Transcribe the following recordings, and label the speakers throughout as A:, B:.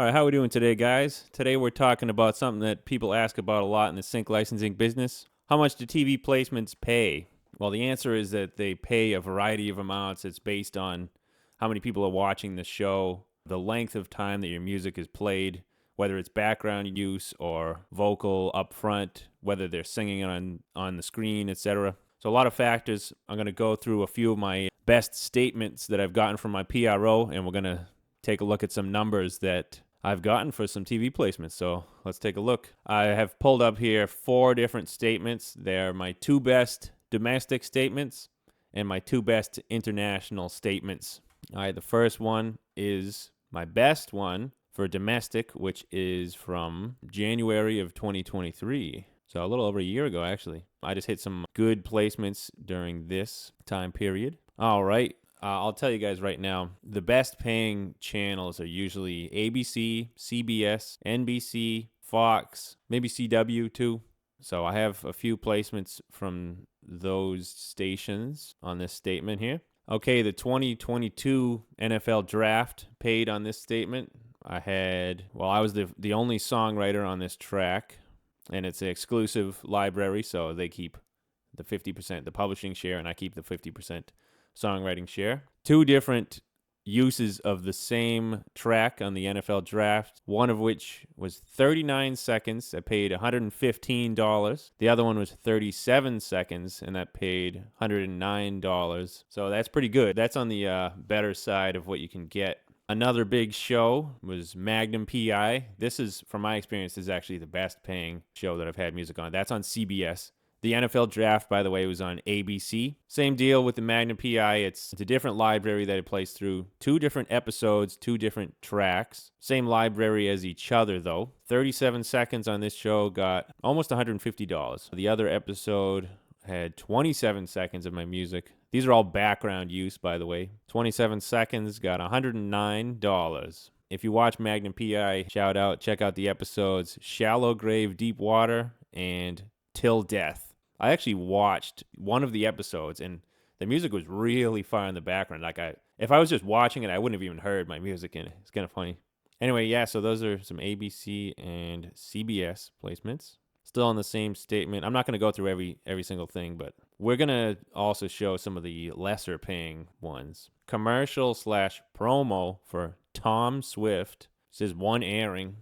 A: All right, how we doing today, guys? Today we're talking about something that people ask about a lot in the sync licensing business. How much do TV placements pay? Well, the answer is that they pay a variety of amounts. It's based on how many people are watching the show, the length of time that your music is played, whether it's background use or vocal up front, whether they're singing on the screen, etc. So a lot of factors. I'm going to go through a few of my best statements that I've gotten from my PRO, and we're going to take a look at some numbers that I've gotten for some TV placements. So let's take a look. I have pulled up here 4 different statements. They're my 2 best domestic statements and my 2 best international statements. All right, the first one is my best one for domestic, which is from January of 2023. So a little over a year ago, actually. I just hit some good placements during this time period. All right. I'll tell you guys right now, the best paying channels are usually ABC, CBS, NBC, Fox, maybe CW too. So I have a few placements from those stations on this statement here. Okay, the 2022 NFL draft paid on this statement. I was the only songwriter on this track, and it's an exclusive library, so they keep the 50%, the publishing share, and I keep the 50% songwriting share. 2 different uses of the same track on the NFL draft, one of which was 39 seconds that paid $115. The other one was 37 seconds and that paid $109. So that's pretty good. That's on the better side of what you can get. Another big show was Magnum PI. This is, from my experience, is actually the best paying show that I've had music on. That's on CBS. The NFL draft, by the way, was on ABC. Same deal with the Magnum PI. It's a different library that it plays through. 2 different episodes, 2 different tracks. Same library as each other, though. 37 seconds on this show got almost $150. The other episode had 27 seconds of my music. These are all background use, by the way. 27 seconds got $109. If you watch Magnum PI, shout out, check out the episodes Shallow Grave, Deep Water, and Till Death. I actually watched one of the episodes, and the music was really far in the background. If I was just watching it, I wouldn't have even heard my music in it. It's kind of funny. Anyway, yeah, so those are some ABC and CBS placements. Still on the same statement. I'm not going to go through every single thing, but we're going to also show some of the lesser paying ones. Commercial/promo for Tom Swift. It says 1 airing.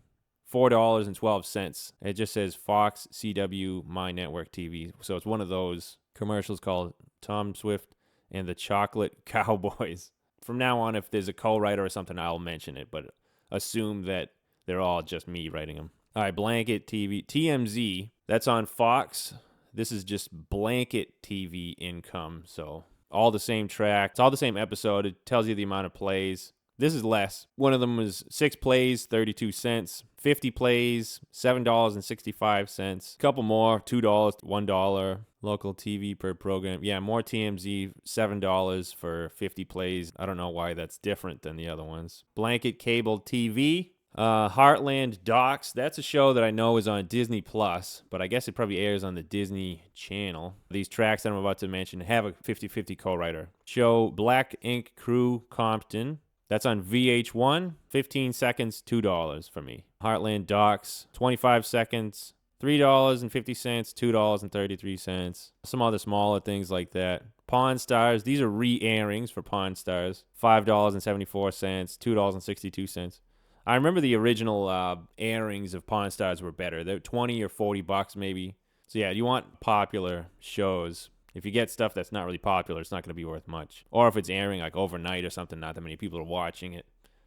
A: $4.12. It just says Fox, CW, My Network TV. So it's one of those commercials called Tom Swift and the Chocolate Cowboys. From now on, if there's a co-writer or something, I'll mention it, but assume that they're all just me writing them. All right, Blanket TV. TMZ, that's on Fox. This is just Blanket TV income. So all the same track. It's all the same episode. It tells you the amount of plays. This is less. One of them was 6 plays, 32 cents. 50 plays, $7.65. A couple more, $2, $1. Local TV per program. Yeah, more TMZ, $7 for 50 plays. I don't know why that's different than the other ones. Blanket Cable TV. Heartland Docs. That's a show that I know is on Disney Plus, but I guess it probably airs on the Disney Channel. These tracks that I'm about to mention have a 50-50 co-writer. Show Black Ink Crew Compton. That's on VH1, 15 seconds, $2 for me. Heartland Docs, 25 seconds, $3.50, $2.33. Some other smaller things like that. Pawn Stars, these are re-airings for Pawn Stars, $5.74, $2.62. I remember the original airings of Pawn Stars were better. They're $20 or $40 maybe. So yeah, you want popular shows. If you get stuff that's not really popular, it's not going to be worth much. Or if it's airing like overnight or something, not that many people are watching it.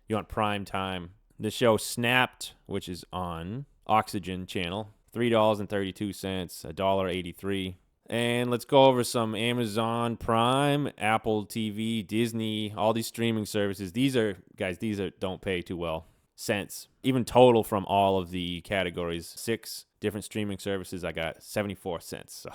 A: You want prime time. The show Snapped, which is on Oxygen Channel, $3.32, $1.83. And let's go over some Amazon Prime, Apple TV, Disney, all these streaming services. These are don't pay too well. Cents. Even total from all of the categories, 6 different streaming services, I got 74 cents. So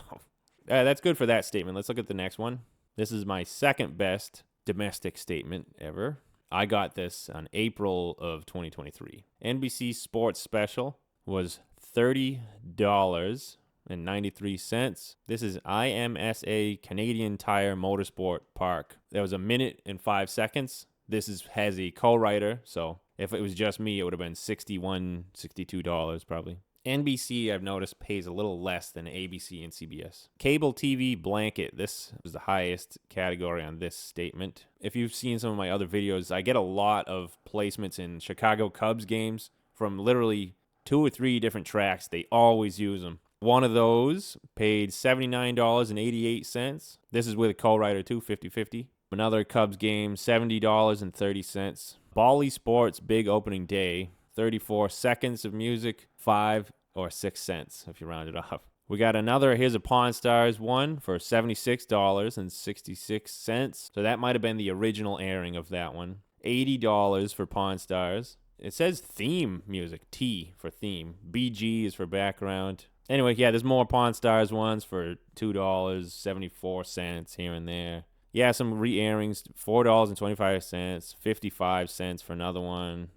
A: that's good for that statement. Let's look at the next one. This is my second best domestic statement ever. I got this on April of 2023. NBC Sports Special was $30.93. This is IMSA Canadian Tire Motorsport Park. That was 1 minute and 5 seconds. This has a co-writer, so If it was just me, it would have been $61, $62 probably. NBC, I've noticed, pays a little less than ABC and CBS. Cable TV blanket. This is the highest category on this statement. If you've seen some of my other videos, I get a lot of placements in Chicago Cubs games from literally 2 or 3 different tracks. They always use them. One of those paid $79.88. This is with a co-writer too, 50-50. Another Cubs game, $70.30. Bally Sports Big Opening Day, 34 seconds of music, 5 or 6 cents if you round it off. We got another Here's a Pawn Stars one for $76.66. So that might have been the original airing of that one. $80 for Pawn Stars. It says theme music, T for theme. BG is for background. Anyway, yeah, there's more Pawn Stars ones for $2.74 here and there. Yeah, some re-airings, $4.25, 55 cents for another one,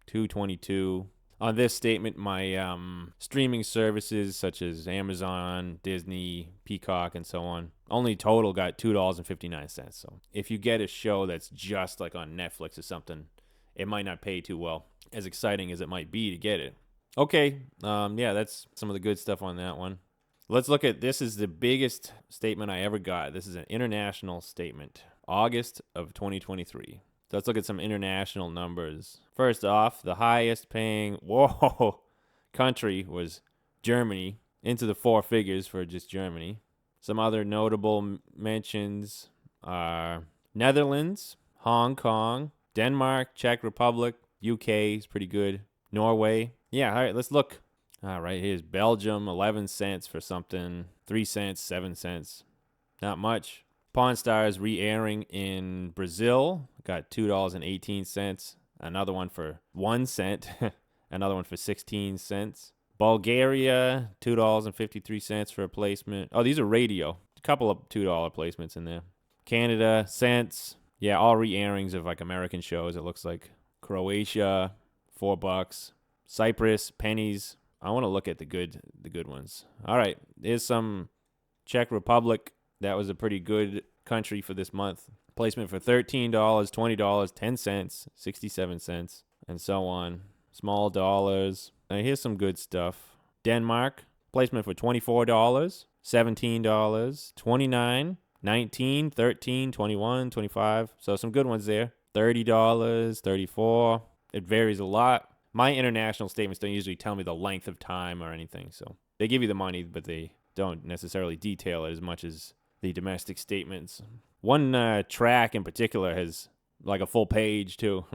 A: $2.22. On this statement, my streaming services such as Amazon, Disney, Peacock, and so on, only total got $2.59. So if you get a show that's just like on Netflix or something, it might not pay too well, as exciting as it might be to get it. Okay, yeah, that's some of the good stuff on that one. Let's look at, this is the biggest statement I ever got. This is an international statement, August of 2023. So let's look at some international numbers. First off, the highest paying, country was Germany, into the 4 figures for just Germany. Some other notable mentions are Netherlands, Hong Kong, Denmark, Czech Republic, UK is pretty good, Norway. Yeah, all right, let's look. All right, here's Belgium, 11 cents for something, 3 cents, 7 cents. Not much. Pawn Stars re-airing in Brazil, got $2.18. Another one for 1 cent. Another one for 16 cents. Bulgaria, $2.53 for a placement. Oh, these are radio. A couple of $2 placements in there. Canada, cents. Yeah, all re-airings of like American shows, it looks like. Croatia, $4. Cyprus, pennies. I want to look at the good ones. All right, here's some Czech Republic. That was a pretty good country for this month. Placement for $13, $20, 10 cents, 67 cents, and so on. Small dollars. Now here's some good stuff. Denmark, placement for $24, $17, 29, 19, 13, 21, 25. So some good ones there. $30, 34. It varies a lot. My international statements don't usually tell me the length of time or anything, so they give you the money, but they don't necessarily detail it as much as the domestic statements. One track in particular has like a full page, too.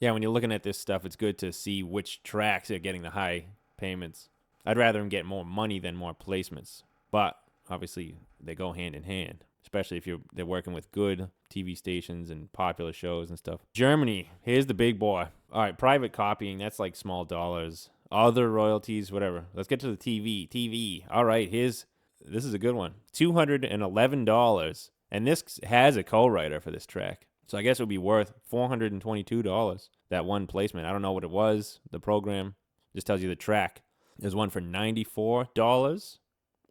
A: Yeah, when you're looking at this stuff, it's good to see which tracks are getting the high payments. I'd rather them get more money than more placements, but obviously they go hand in hand, especially if they're working with good TV stations and popular shows and stuff. Germany, here's the big boy. All right, private copying, that's like small dollars. Other royalties, whatever. Let's get to the TV. All right, this is a good one. $211. And this has a co-writer for this track. So I guess it would be worth $422, that one placement. I don't know what it was, the program. Just tells you the track. There's one for $94,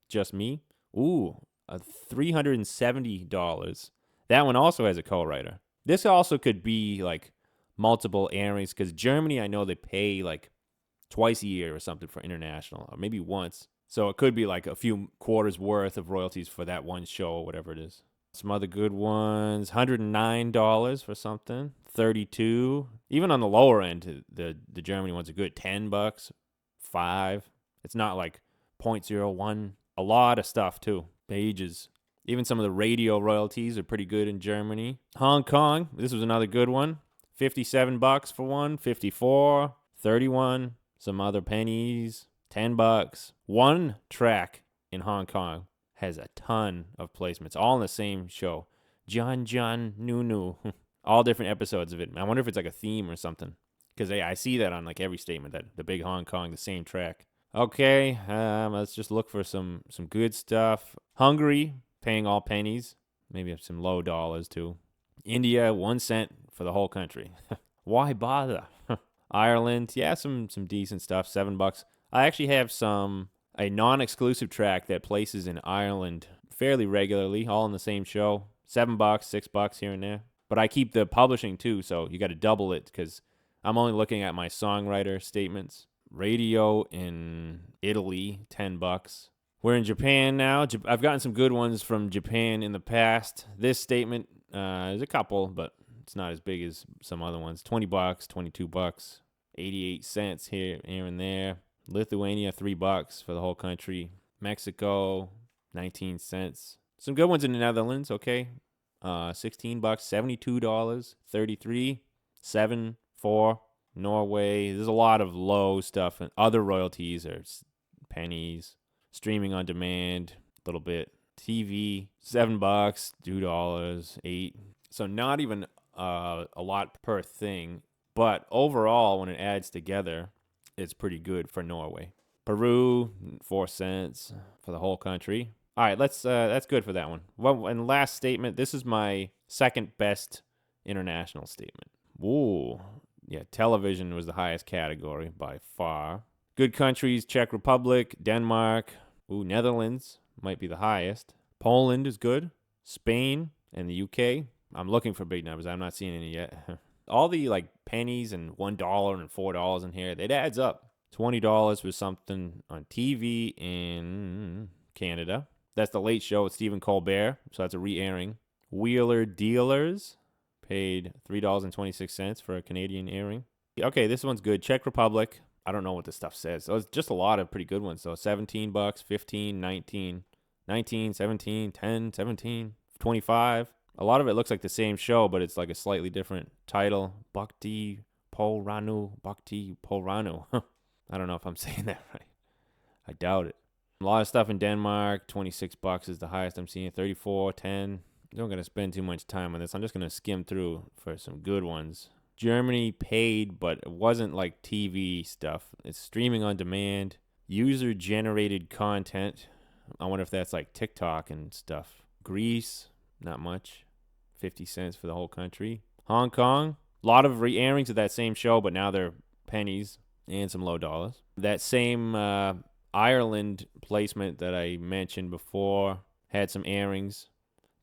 A: just me. Ooh, $370. That one also has a co-writer. This also could be like multiple airings, because Germany, I know they pay like twice a year or something for international, or maybe once. So it could be like a few quarters worth of royalties for that one show or whatever it is. Some other good ones, $109 for something, $32. Even on the lower end, the Germany ones are good, $10, $5. It's not like 0.01. A lot of stuff too, pages. Even some of the radio royalties are pretty good in Germany. Hong Kong, this was another good one. $57 for one, $54, $31. Some other pennies, $10. One track in Hong Kong has a ton of placements, all in the same show. John Nunu. All different episodes of it. I wonder if it's like a theme or something, because I see that on like every statement, that the big Hong Kong, the same track. Okay, let's just look for some good stuff. Hungary, paying all pennies. Maybe some low dollars too. India, 1 cent for the whole country. Why bother? Ireland, yeah, some decent stuff, $7. I actually have a non-exclusive track that places in Ireland fairly regularly, all in the same show. $7, $6 here and there. But I keep the publishing too, so you got to double it, because I'm only looking at my songwriter statements. Radio in Italy, $10. We're in Japan now. I've gotten some good ones from Japan in the past. This statement, there's a couple, but it's not as big as some other ones. $20, $22, 88 cents here and there. Lithuania, $3 for the whole country. Mexico, 19 cents. Some good ones in the Netherlands, okay. $16, $72, 33, 7, 4. Norway, there's a lot of low stuff, and other royalties are pennies. Streaming on demand, a little bit. TV, $7, $2, 8. So not even a lot per thing, but overall, when it adds together, it's pretty good for Norway. Peru, 4 cents for the whole country. All right, that's good for that one. Well, and last statement, this is my second best international statement. Ooh, yeah, television was the highest category by far. Good countries, Czech Republic, Denmark, Netherlands might be the highest. Poland is good. Spain and the UK. I'm looking for big numbers. I'm not seeing any yet. All the like pennies and $1 and $4 in here, it adds up. $20 for something on TV in Canada. That's The Late Show with Stephen Colbert, so that's a re-airing. Wheeler Dealers paid $3.26 for a Canadian airing. Okay, this one's good. Czech Republic. I don't know what this stuff says. So it's just a lot of pretty good ones. So $17, 15, 19, 19, 17, 10, 17, 25. A lot of it looks like the same show, but it's like a slightly different title. Bhakti Polranu. I don't know if I'm saying that right. I doubt it. A lot of stuff in Denmark. $26 is the highest I'm seeing. 34, 10. I'm not going to spend too much time on this. I'm just going to skim through for some good ones. Germany paid, but it wasn't like TV stuff. It's streaming on demand. User-generated content. I wonder if that's like TikTok and stuff. Greece, not much. 50 cents for the whole country. Hong Kong, a lot of re-airings of that same show, but now they're pennies and some low dollars. That same Ireland placement that I mentioned before had some airings.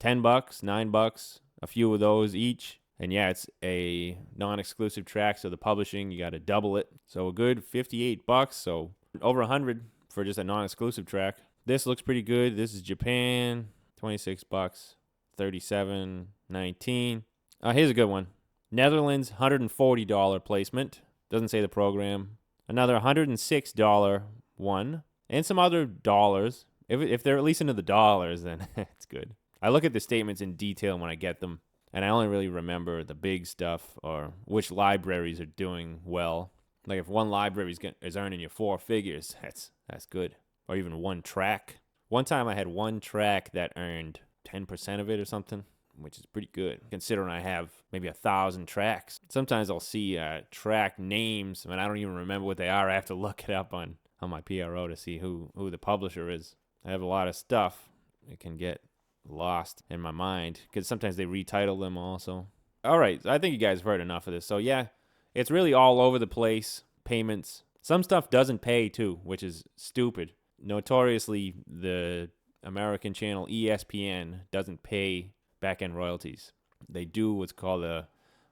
A: $10, $9, a few of those each. And yeah, it's a non-exclusive track, so the publishing, you got to double it. So a good $58, so over 100 for just a non-exclusive track. This looks pretty good. This is Japan, $26, 37, 19. Here's a good one. Netherlands, $140 placement. Doesn't say the program. Another $106 one. And some other dollars. If they're at least into the dollars, then it's good. I look at the statements in detail when I get them, and I only really remember the big stuff or which libraries are doing well. Like if one library is earning you 4 figures, that's good. Or even one track. One time I had one track that earned 10% of it or something, which is pretty good, considering I have maybe 1,000 tracks. Sometimes I'll see track names, and I don't even remember what they are. I have to look it up on my PRO to see who the publisher is. I have a lot of stuff. It can get lost in my mind because sometimes they retitle them also. All right, I think you guys have heard enough of this. So yeah, it's really all over the place. Payments. Some stuff doesn't pay too, which is stupid. Notoriously, the American channel ESPN doesn't pay back-end royalties. They do what's called a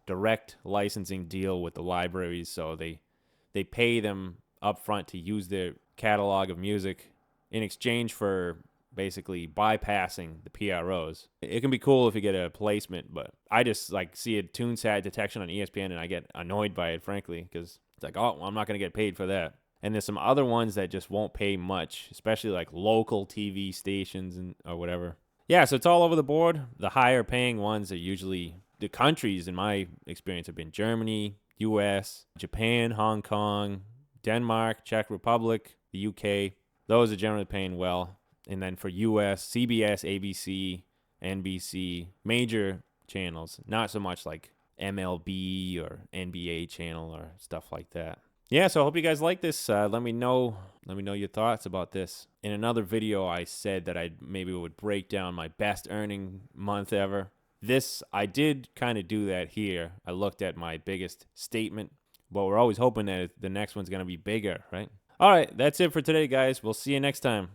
A: direct licensing deal with the libraries, so they pay them upfront to use their catalog of music in exchange for basically bypassing the PROs. It can be cool if you get a placement, but I just like see a TuneSat detection on ESPN and I get annoyed by it, frankly, because it's like, oh, well, I'm not going to get paid for that. And there's some other ones that just won't pay much, especially like local TV stations or whatever. Yeah, so it's all over the board. The higher paying ones are usually the countries, in my experience, have been Germany, US, Japan, Hong Kong, Denmark, Czech Republic, the UK. Those are generally paying well. And then for US, CBS, ABC, NBC, major channels, not so much like MLB or NBA channel or stuff like that. Yeah, so I hope you guys like this. Let me know your thoughts about this. In another video, I said that I maybe would break down my best earning month ever. I did kind of do that here. I looked at my biggest statement, but we're always hoping that the next one's going to be bigger, right? All right, that's it for today, guys. We'll see you next time.